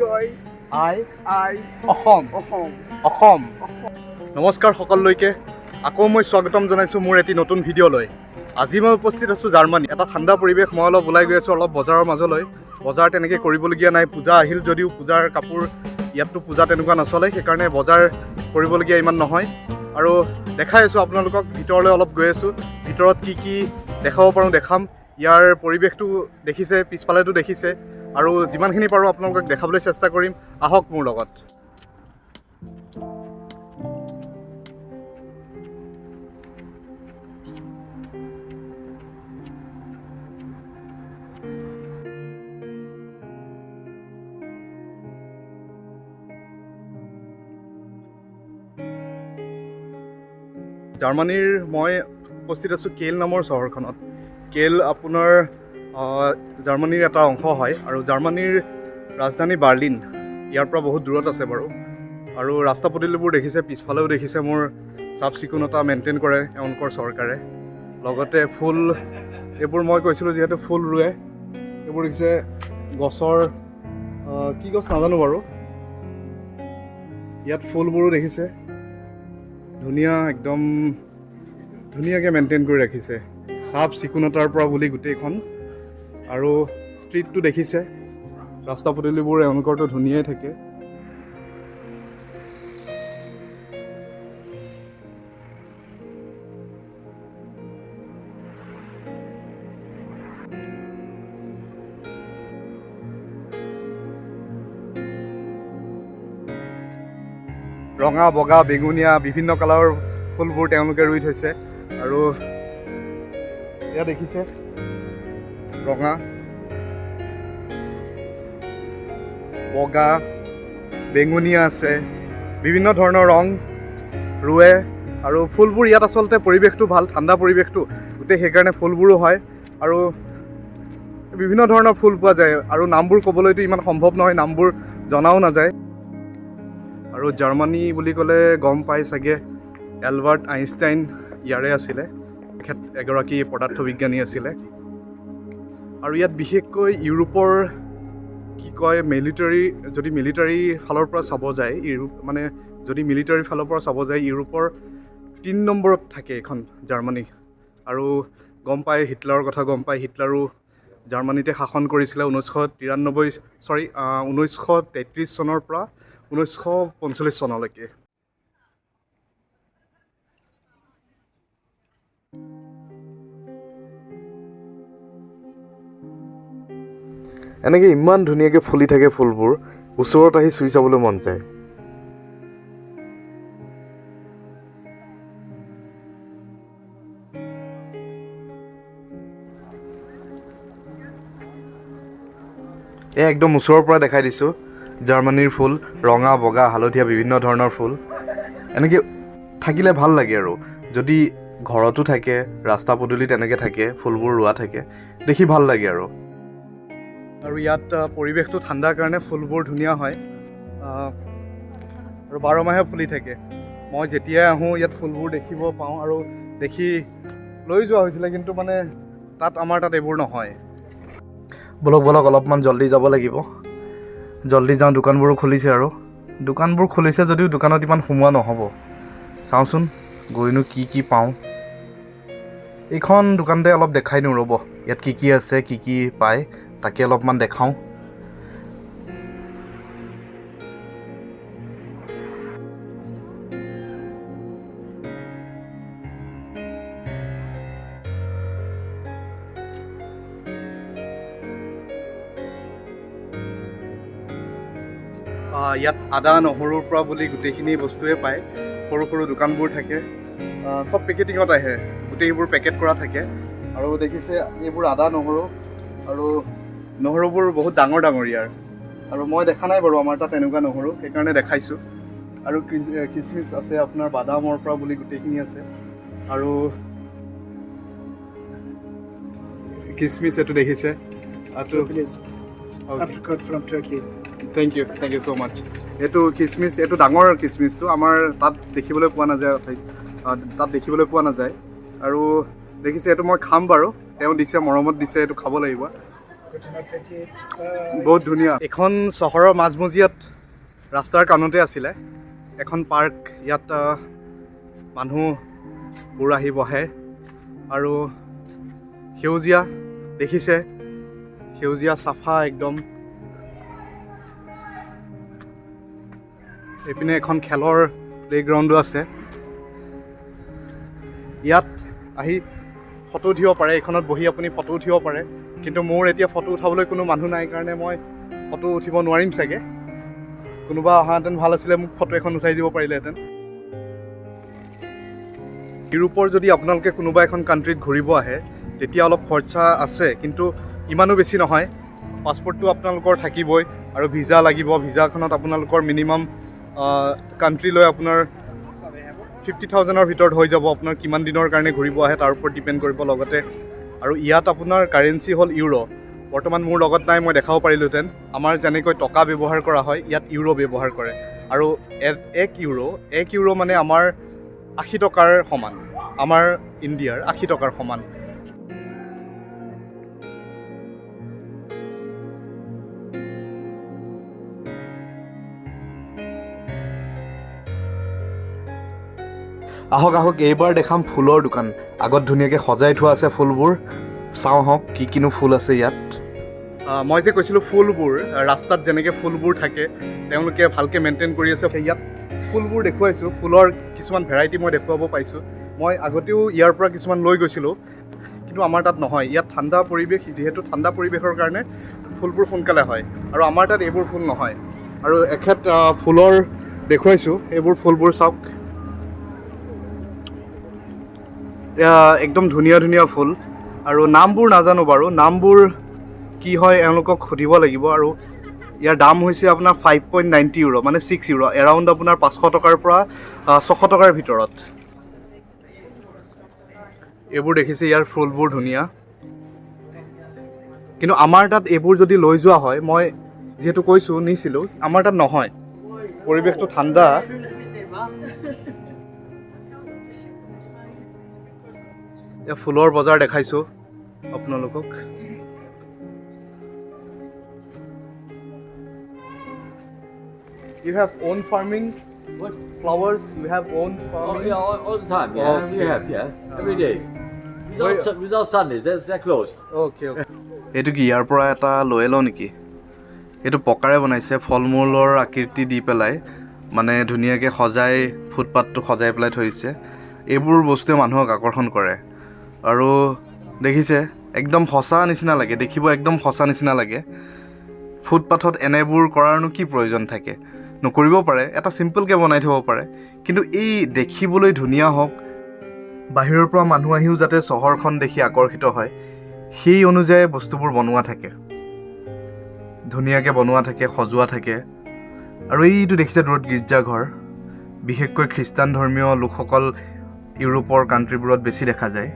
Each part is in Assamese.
জয় আই আই অসম অসম অসম নমস্কাৰ সকলোলৈকে আকৌ মই স্বাগতম জনাইছোঁ মোৰ এটি নতুন ভিডিঅ'লৈ। আজি মই উপস্থিত আছোঁ জাৰ্মানী। এটা ঠাণ্ডা পৰিৱেশ, মই অলপ ওলাই গৈ আছোঁ অলপ বজাৰৰ মাজলৈ। বজাৰ তেনেকৈ কৰিবলগীয়া নাই, পূজা আহিল যদিও পূজাৰ কাপোৰ ইয়াততো পূজা তেনেকুৱা নচলে, সেইকাৰণে বজাৰ কৰিবলগীয়া ইমান নহয়। আৰু দেখাই আছোঁ আপোনালোকক, ভিতৰলৈ অলপ গৈ আছোঁ। ভিতৰত কি কি দেখাব পাৰোঁ দেখাম। ইয়াৰ পৰিৱেশটো দেখিছে, পিছফালেতো দেখিছে, আৰু যিমানখিনি পাৰোঁ আপোনালোকক দেখাবলৈ চেষ্টা কৰিম। আহক মোৰ লগত। জাৰ্মানীৰ মই উপস্থিত আছোঁ কেল নামৰ চহৰখনত। কেল আপোনাৰ জাৰ্মানীৰ এটা অংশ হয়, আৰু জাৰ্মানীৰ ৰাজধানী বাৰ্লিন ইয়াৰ পৰা বহুত দূৰত আছে বাৰু। আৰু ৰাস্তা পদূলিবোৰ দেখিছে, পিছফালেও দেখিছে মোৰ চাফ চিকুণতা মেইনটেইন কৰে এওঁলোকৰ চৰকাৰে। লগতে ফুল, এইবোৰ মই কৈছিলোঁ যিহেতু ফুল ৰুৱে, এইবোৰ দেখিছে গছৰ কি গছ নাজানো বাৰু, ইয়াত ফুলবোৰো দেখিছে ধুনীয়া, একদম ধুনীয়াকৈ মেইনটেইন কৰি ৰাখিছে চাফ চিকুণতাৰ পৰা বুলি গোটেইখন। আৰু ষ্ট্ৰীটটো দেখিছে, ৰাস্তা পদূলিবোৰ এওঁলোকৰতো ধুনীয়াই থাকে। ৰঙা, বগা, বেঙুনীয়া বিভিন্ন কালাৰৰ ফুলবোৰ তেওঁলোকে ৰুই থৈছে। আৰু এয়া দেখিছে ৰঙা, বগা, বেঙুনীয়া আছে, বিভিন্ন ধৰণৰ ৰং ৰুৱে। আৰু ফুলবোৰ ইয়াত আচলতে পৰিৱেশটো ভাল, ঠাণ্ডা পৰিৱেশটো গোটেই, সেইকাৰণে ফুলবোৰো হয়। আৰু বিভিন্ন ধৰণৰ ফুল পোৱা যায়, আৰু নামবোৰ ক'বলৈতো ইমান সম্ভৱ নহয়, নামবোৰ জনাও নাযায়। আৰু জাৰ্মানী বুলি ক'লে গম পাই চাগে, এলবাৰ্ট আইনষ্টাইন ইয়াৰে আছিলে, তেখেত এগৰাকী পদাৰ্থ বিজ্ঞানী আছিলে। আৰু ইয়াত বিশেষকৈ ইউৰোপৰ কি কয় যদি মিলিটাৰী ফালৰ পৰা চাব যায়, মিলিটাৰীৰ ফালৰ পৰা চাব যায়, ইউৰোপৰ 3 নম্বৰত থাকে এইখন জাৰ্মানী। আৰু গম পায় হিটলাৰৰ কথা গম পায়, হিটলাৰো জাৰ্মানীতে শাসন কৰিছিলে 1933 চনৰ পৰা 1945 চনলৈকে। এনেকৈ ইমান ধুনীয়াকৈ ফুলি থাকে ফুলবোৰ, ওচৰত আহি চুই চাবলৈ মন যায়। এয়া একদম ওচৰৰ পৰা দেখাই দিছোঁ জাৰ্মানীৰ ফুল, ৰঙা, বগা, হালধীয়া, বিভিন্ন ধৰণৰ ফুল। এনেকৈ থাকিলে ভাল লাগে, আৰু যদি ঘৰতো থাকে, ৰাস্তা পদূলিত এনেকৈ থাকে, ফুলবোৰ ৰোৱা থাকে, দেখি ভাল লাগে। আৰু ইয়াত পৰিৱেশটো ঠাণ্ডাৰ কাৰণে ফুলবোৰ ধুনীয়া হয়, আৰু 12 মাহে ফুলি থাকে। মই যেতিয়াই আহোঁ ইয়াত ফুলবোৰ দেখিব পাওঁ, আৰু দেখি লৈ যোৱা হৈছিলে, কিন্তু আমাৰ তাত এইবোৰ নহয়। বলক অলপমান জল্দি যাব লাগিব, জল্দি যাওঁ। দোকানবোৰো খুলিছে, আৰু দোকানবোৰ খুলিছে যদিও দোকানত ইমান সোমোৱা নহ'ব। চাওঁচোন গৈনো কি কি পাওঁ। এইখন দোকানতে অলপ দেখাই দিওঁ ৰ'ব, ইয়াত কি কি আছে, কি কি পায়, তাকে অলপমান দেখাওঁ। ইয়াত আদা নহৰুৰ পৰা বুলি গোটেইখিনি বস্তুৱে পায়। সৰু সৰু দোকানবোৰ থাকে, চব পেকেটিঙত আহে, গোটেইবোৰ পেকেট কৰা থাকে। আৰু দেখিছে এইবোৰ আদা নহৰু, আৰু নহৰুবোৰ বহুত ডাঙৰ ইয়াৰ। আৰু মই দেখা নাই বাৰু আমাৰ তাত এনেকুৱা নহৰু, সেইকাৰণে দেখাইছোঁ। আৰু খিচমিচ আছে, আপোনাৰ বাদামৰ পৰা বুলি গোটেইখিনি আছে। আৰু খিচমিচ এইটো দেখিছে, Apricot from Turkey. Thank you so' much. এইটো খিচমিচ, এইটো ডাঙৰ খিচমিচটো আমাৰ তাত দেখিবলৈ পোৱা নাযায়। আৰু দেখিছে এইটো মই খাম বাৰু, তেওঁ দিছে, মৰমত দিছে, এইটো খাব লাগিব। বহুত ধুনীয়া। এখন চহৰৰ মাজমজিয়াত ৰাস্তাৰ কাণতে আছিলে এখন পাৰ্ক। ইয়াত মানুহবোৰ আহি বহে আৰু সেউজীয়া দেখিছে, সেউজীয়া চাফা একদম। এইপিনে এখন খেলৰ প্লেগ্ৰাউণ্ডো আছে। ইয়াত আহি ফটো উঠিব পাৰে, এইখনত বহি আপুনি ফটো উঠিব পাৰে। কিন্তু মোৰ এতিয়া ফটো উঠাবলৈ কোনো মানুহ নাই কাৰণে মই ফটো উঠিব নোৱাৰিম চাগে। কোনোবা অহাহেঁতেন ভাল আছিলে, মোক ফটো এখন উঠাই দিব পাৰিলেহেঁতেন। ইউৰোপৰ যদি আপোনালোকে কোনোবা এখন কাণ্ট্ৰিত ঘূৰিব আহে তেতিয়া অলপ খৰচা আছে, কিন্তু ইমানো বেছি নহয়। পাছপৰ্টটো আপোনালোকৰ থাকিবই আৰু ভিজা লাগিব। ভিজাখনত আপোনালোকৰ মিনিমাম কাণ্ট্ৰি লৈ আপোনাৰ 50,000-ৰ ভিতৰত হৈ যাব। আপোনাৰ কিমান দিনৰ কাৰণে ঘূৰিব আহে তাৰ ওপৰত ডিপেণ্ড কৰিব। লগতে আৰু ইয়াত আপোনাৰ কাৰেঞ্চি হ'ল ইউৰো। বৰ্তমান মোৰ লগত নাই, মই দেখাব পাৰিলোহেঁতেন। আমাৰ যেনেকৈ টকা ব্যৱহাৰ কৰা হয় ইয়াত ইউৰো ব্যৱহাৰ কৰে। আৰু 1 ইউৰো মানে আমাৰ 80 টকাৰ সমান, আমাৰ ইণ্ডিয়াৰ 80 টকাৰ সমান। আহক আহক, এইবাৰ দেখাম ফুলৰ দোকান। আগত ধুনীয়াকৈ সজাই থোৱা আছে ফুলবোৰ। চাওঁ আহক কি কিনো ফুল আছে ইয়াত। মই যে কৈছিলোঁ ফুলবোৰ ৰাস্তাত যেনেকৈ ফুলবোৰ থাকে তেওঁলোকে ভালকৈ মেইনটেইন কৰি আছে। ইয়াত ফুলবোৰ দেখুৱাইছোঁ, ফুলৰ কিছুমান ভেৰাইটি মই দেখুৱাব পাইছোঁ। মই আগতেও ইয়াৰ পৰা কিছুমান লৈ গৈছিলোঁ, কিন্তু আমাৰ তাত নহয়। ইয়াত ঠাণ্ডা পৰিৱেশ, যিহেতু ঠাণ্ডা পৰিৱেশৰ কাৰণে ফুলবোৰ সোনকালে হয় আৰু আমাৰ তাত এইবোৰ ফুল নহয়। আৰু এখেত ফুলৰ দেখুৱাইছোঁ, এইবোৰ ফুলবোৰ চাওক। একদম ধুনীয়া ধুনীয়া ফুল আৰু নামবোৰ নাজানো বাৰু, নামবোৰ কি হয় এওঁলোকক সুধিব লাগিব। আৰু ইয়াৰ দাম হৈছে আপোনাৰ 5.90 ইউৰো, মানে 6 ইউৰো, এৰাউণ্ড আপোনাৰ 500 টকাৰ পৰা 600 টকাৰ ভিতৰত। এইবোৰ দেখিছে, ইয়াৰ ফুলবোৰ ধুনীয়া। কিন্তু আমাৰ তাত এইবোৰ যদি লৈ যোৱা হয়, মই যিহেতু কৈছোঁ নিছিলোঁ, আমাৰ তাত নহয়। পৰিৱেশটো ঠাণ্ডা। এতিয়া ফুলৰ বজাৰ দেখাইছোঁ আপোনালোকক। You have own farming? What? Flowers? You have own Oh farming? yeah, all the time. Yeah, Okay. we have. Yeah, every day. Without Sundays, they're closed. Okay, okay. এইটো কি ইয়াৰ পৰা এটা লৈ লওঁ নেকি? এইটো পকাৰে বনাইছে, ফল মূলৰ আকৃতি দি পেলাই, মানে ধুনীয়াকৈ সজাই, ফুটপাথটো সজাই পেলাই থৈছে। এইবোৰ বস্তুৱে মানুহক আকৰ্ষণ কৰে। আৰু দেখিছে, একদম সঁচা নিচিনা লাগে, দেখিব একদম সঁচা নিচিনা লাগে। ফুটপাথত এনেবোৰ কৰাৰনো কি প্ৰয়োজন থাকে? নকৰিব পাৰে, এটা চিম্পলকৈ বনাই থ'ব পাৰে। কিন্তু এই দেখিবলৈ ধুনীয়া হওক, বাহিৰৰ পৰা মানুহ আহিও যাতে চহৰখন দেখি আকৰ্ষিত হয়, সেই অনুযায়ী বস্তুবোৰ বনোৱা থাকে, ধুনীয়াকৈ বনোৱা থাকে, সজোৱা থাকে। আৰু এইটো দেখিছে দূৰত গীৰ্জাঘৰ, বিশেষকৈ খ্ৰীষ্টান ধৰ্মীয় লোকসকল ইউৰোপৰ কাণ্ট্ৰিবোৰত বেছি দেখা যায়।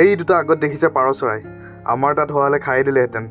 এই দুটা আগত দেখিছে পাৰ চৰাই, আমাৰ তাত হোৱালে খাই দিলেহেঁতেন।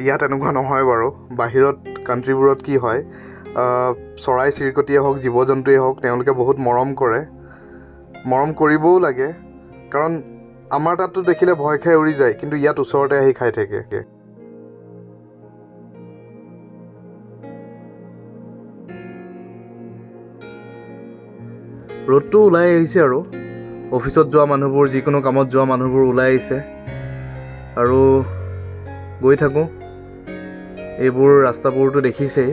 ইয়াত এনেকুৱা নহয় বাৰু। বাহিৰত কাণ্ট্ৰিবোৰত কি হয়, চৰাই চিৰিকটিয়ে হওক, জীৱ জন্তুৱেই হওক, তেওঁলোকে বহুত মৰম কৰে। মৰম কৰিবও লাগে, কাৰণ আমাৰ তাততো দেখিলে ভয় খাই উৰি যায়, কিন্তু ইয়াত ওচৰতে আহি খাই থাকে। ৰ'দটো ওলাই আহিছে আৰু অফিচত যোৱা মানুহবোৰ, যিকোনো কামত যোৱা মানুহবোৰ ওলাই আহিছে আৰু গৈ থাকোঁ। এইবোৰ ৰাস্তাবোৰতো দেখিছেই,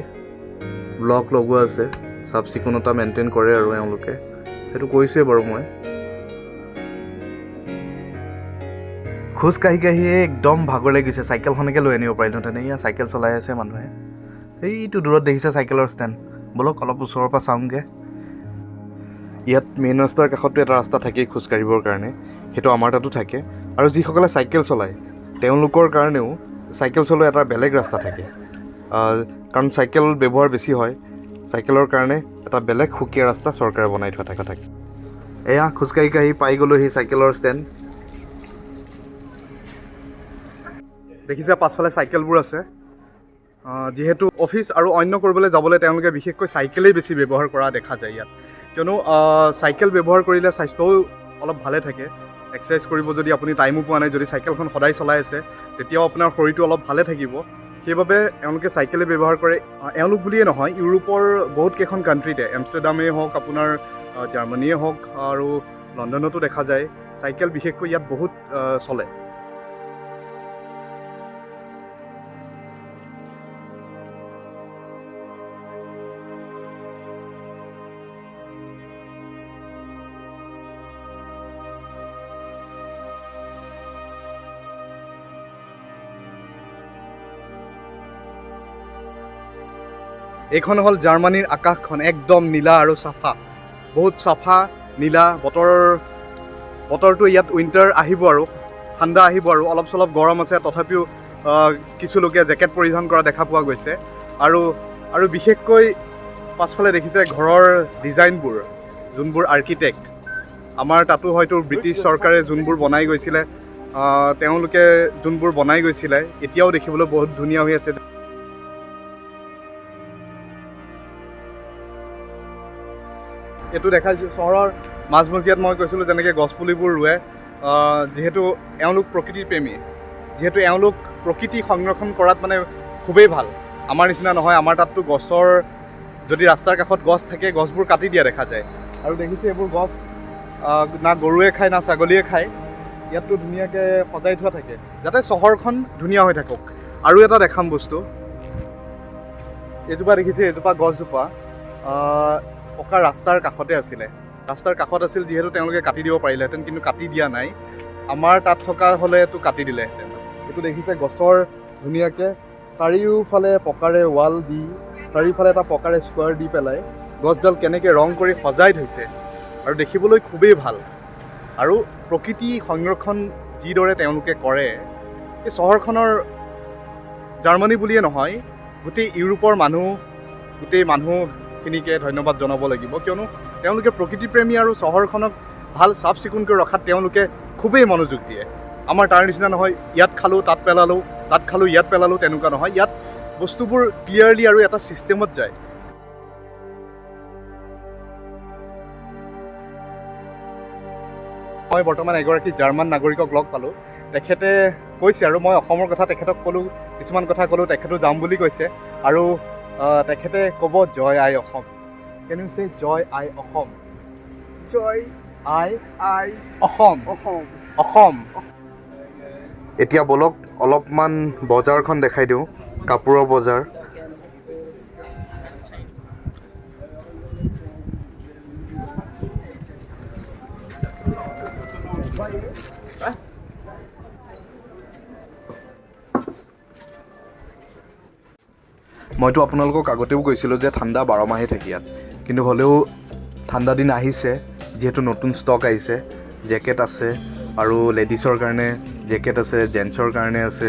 ব্লক লগোৱা আছে, চাফ চিকুণতা মেইনটেইন কৰে আৰু এওঁলোকে, সেইটো কৈছোৱেই বাৰু। মই খোজ কাঢ়ি কাঢ়িয়ে একদম ভাগৰ লাগি গৈছে। চাইকেলখনকে লৈ আনিব পাৰিলোহেঁতেন। এয়া চাইকেল চলাই আছে মানুহে। এইটো দূৰত দেখিছে চাইকেলৰ ষ্টেণ্ড, ব'লক অলপ ওচৰৰ পৰা চাওঁগৈ। ইয়াত মেইন ৰাস্তাৰ কাষততো এটা ৰাস্তা থাকেই খোজকাঢ়িবৰ কাৰণে, সেইটো আমাৰ তাতো থাকে। আৰু যিসকলে চাইকেল চলায় তেওঁলোকৰ কাৰণেও চাইকেল চলোৱা এটা বেলেগ ৰাস্তা থাকে, কাৰণ চাইকেল ব্যৱহাৰ বেছি হয়। চাইকেলৰ কাৰণে এটা বেলেগ সুকীয়া ৰাস্তা চৰকাৰে বনাই থোৱা থাকে। এয়া খোজকাঢ়ি কাঢ়ি পাই গ'লোঁ সেই চাইকেলৰ ষ্টেণ্ড। দেখিছে পাছফালে চাইকেলবোৰ আছে। যিহেতু অফিচ আৰু অন্য কৰিবলৈ যাবলৈ তেওঁলোকে বিশেষকৈ চাইকেলেই বেছি ব্যৱহাৰ কৰা দেখা যায় ইয়াত, কিয়নো চাইকেল ব্যৱহাৰ কৰিলে স্বাস্থ্যও অলপ ভালে থাকে। এক্সাৰচাইজ কৰিব যদি আপুনি টাইমো পোৱা নাই, যদি চাইকেলখন সদায় চলাই আছে, তেতিয়াও আপোনাৰ শৰীৰটো অলপ ভালে থাকিব। সেইবাবে এওঁলোকে চাইকেলে ব্যৱহাৰ কৰে। এওঁলোক বুলিয়ে নহয়, ইউৰোপৰ বহুত কেইখন কাণ্ট্ৰিতে, এমষ্টাৰডামেই হওক, আপোনাৰ জাৰ্মানীয়ে হওক আৰু লণ্ডনতো দেখা যায়, চাইকেল বিশেষকৈ ইয়াত বহুত চলে। এইখন হ'ল জাৰ্মানীৰ আকাশখন, একদম নীলা আৰু চাফা, বহুত চাফা নীলা। বতৰটো ইয়াত উইণ্টাৰ আহিব আৰু ঠাণ্ডা আহিব আৰু অলপ চলপ গৰম আছে, তথাপিও কিছু লোকে জেকেট পৰিধান কৰা দেখা পোৱা গৈছে। আৰু বিশেষকৈ পাছফালে দেখিছে ঘৰৰ ডিজাইনবোৰ, যোনবোৰ আৰ্কিটেক্ট, আমাৰ তাতো হয়তো ব্ৰিটিছ চৰকাৰে যোনবোৰ বনাই গৈছিলে, তেওঁলোকে যোনবোৰ বনাই গৈছিলে, এতিয়াও দেখিবলৈ বহুত ধুনীয়া হৈ আছে। এইটো দেখাইছোঁ চহৰৰ মাজমজিয়াত মই কৈছিলোঁ যেনেকৈ গছপুলিবোৰ ৰুৱে, যিহেতু এওঁলোক প্ৰকৃতিৰ প্ৰেমী, যিহেতু এওঁলোক প্ৰকৃতি সংৰক্ষণ কৰাত মানে খুবেই ভাল। আমাৰ নিচিনা নহয়, আমাৰ তাততো গছৰ যদি ৰাস্তাৰ কাষত গছ থাকে, গছবোৰ কাটি দিয়া দেখা যায়। আৰু দেখিছে এইবোৰ গছ না গৰুৱে খায় না ছাগলীয়ে খায়, ইয়াততো ধুনীয়াকৈ সজাই থোৱা থাকে যাতে চহৰখন ধুনীয়া হৈ থাকক। আৰু এটা দেখাম বস্তু, এইজোপা দেখিছে, এইজোপা গছজোপা পকা ৰাস্তাৰ কাষতে আছিলে, ৰাস্তাৰ কাষত আছিল যিহেতু তেওঁলোকে কাটি দিব পাৰিলেহেঁতেন, কিন্তু কাটি দিয়া নাই। আমাৰ তাত থকা হ'লেতো কাটি দিলেহেঁতেন। এইটো দেখিছে গছৰ ধুনীয়াকৈ চাৰিওফালে পকাৰে ৱাল দি, চাৰিওফালে এটা পকাৰে স্কোৱাৰ দি পেলাই গছডাল কেনেকৈ ৰং কৰি সজাই থৈছে, আৰু দেখিবলৈ খুবেই ভাল। আৰু প্ৰকৃতি সংৰক্ষণ যিদৰে তেওঁলোকে কৰে, এই চহৰখনৰ জাৰ্মানী বুলিয়ে নহয়, গোটেই ইউৰোপৰ গোটেই মানুহখিনিকে ধন্যবাদ জনাব লাগিব, কিয়নো তেওঁলোকে প্ৰকৃতিপ্ৰেমী আৰু চহৰখনক ভাল চাফ চিকুণকৈ ৰখাত তেওঁলোকে খুবেই মনোযোগ দিয়ে। আমাৰ তাৰ নিচিনা নহয়, ইয়াত খালোঁ তাত পেলালোঁ, তাত খালোঁ ইয়াত পেলালোঁ, তেনেকুৱা নহয়। ইয়াত বস্তুবোৰ ক্লিয়াৰলি আৰু এটা ছিষ্টেমত যায়। মই বৰ্তমান এগৰাকী জাৰ্মান নাগৰিকক লগ পালোঁ। তেখেতে কৈছে, আৰু মই অসমৰ কথা তেখেতক ক'লোঁ, কিছুমান কথা ক'লোঁ, তেখেতো যাম বুলি কৈছে। আৰু তেখেতে ক'ব জয় আই অসম। কেন ইউ চে জয় আই অসম? জয় আই অসম। অসম। এতিয়া বলক অলপমান বজাৰখন দেখাই দিওঁ, কাপোৰৰ বজাৰ। মইতো আপোনালোকক আগতেও কৈছিলোঁ যে ঠাণ্ডা 12 মাহেই থাকে ইয়াত, কিন্তু হ'লেও ঠাণ্ডা দিন আহিছে, যিহেতু নতুন ষ্টক আহিছে। জেকেট আছে, আৰু লেডিছৰ কাৰণে জেকেট আছে, জেণ্টছৰ কাৰণে আছে,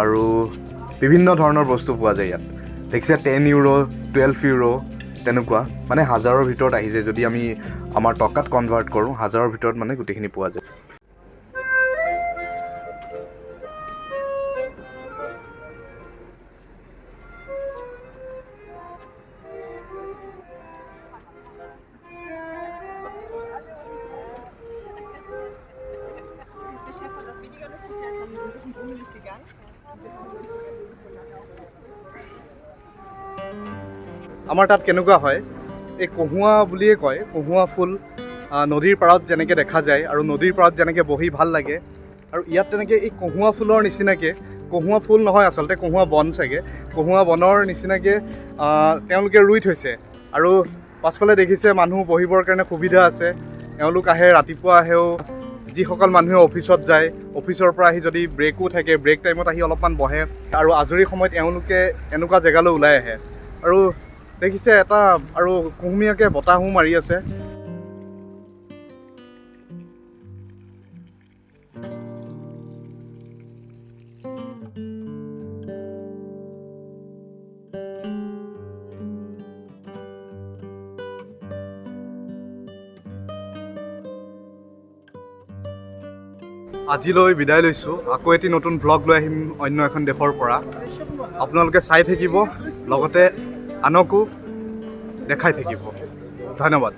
আৰু বিভিন্ন ধৰণৰ বস্তু পোৱা যায় ইয়াত। দেখিছে 10 ইউৰো, 12 ইউৰো তেনেকুৱা, মানে 1000ৰ ভিতৰত আহিছে। যদি আমি আমাৰ টকাত কনভাৰ্ট কৰোঁ, 1000ৰ ভিতৰত মানে গোটেইখিনি পোৱা যায়। Der Chef fand das weniger lustig, der ist dann ein bisschen grummelig gegangen. আমাৰ তাত কেনেকুৱা হয়, এই কহুৱা বুলিয়ে কয়, কহুৱা ফুল নদীৰ পাৰত যেনেকৈ দেখা যায়, আৰু নদীৰ পাৰত যেনেকৈ বহি ভাল লাগে, আৰু ইয়াত তেনেকৈ এই কহুৱা ফুলৰ নিচিনাকৈ, কহুৱা ফুল নহয় আচলতে, কহুৱা বন চাগে, কহুৱা বনৰ নিচিনাকৈ তেওঁলোকে ৰুই থৈছে। আৰু পাছফালে দেখিছে মানুহ বহিবৰ কাৰণে সুবিধা আছে। এওঁলোক আহে, ৰাতিপুৱা আহেও, যিসকল মানুহে অফিচত যায়, অফিচৰ পৰা আহি যদি ব্ৰেকো থাকে, ব্ৰেক টাইমত আহি অলপমান বহে, আৰু আজৰি সময়ত এওঁলোকে এনেকুৱা জেগালৈ ওলাই আহে। আৰু দেখিছে এটা আৰু কুহুমীয়াকৈ বতাহো মাৰি আছে। আজিলৈ বিদায় লৈছোঁ। আকৌ এটি নতুন ব্লগ লৈ আহিম অন্য এখন দেশৰ পৰা। আপোনালোকে চাই থাকিব, লগতে আনকো দেখাই থাকিব। ধন্যবাদ।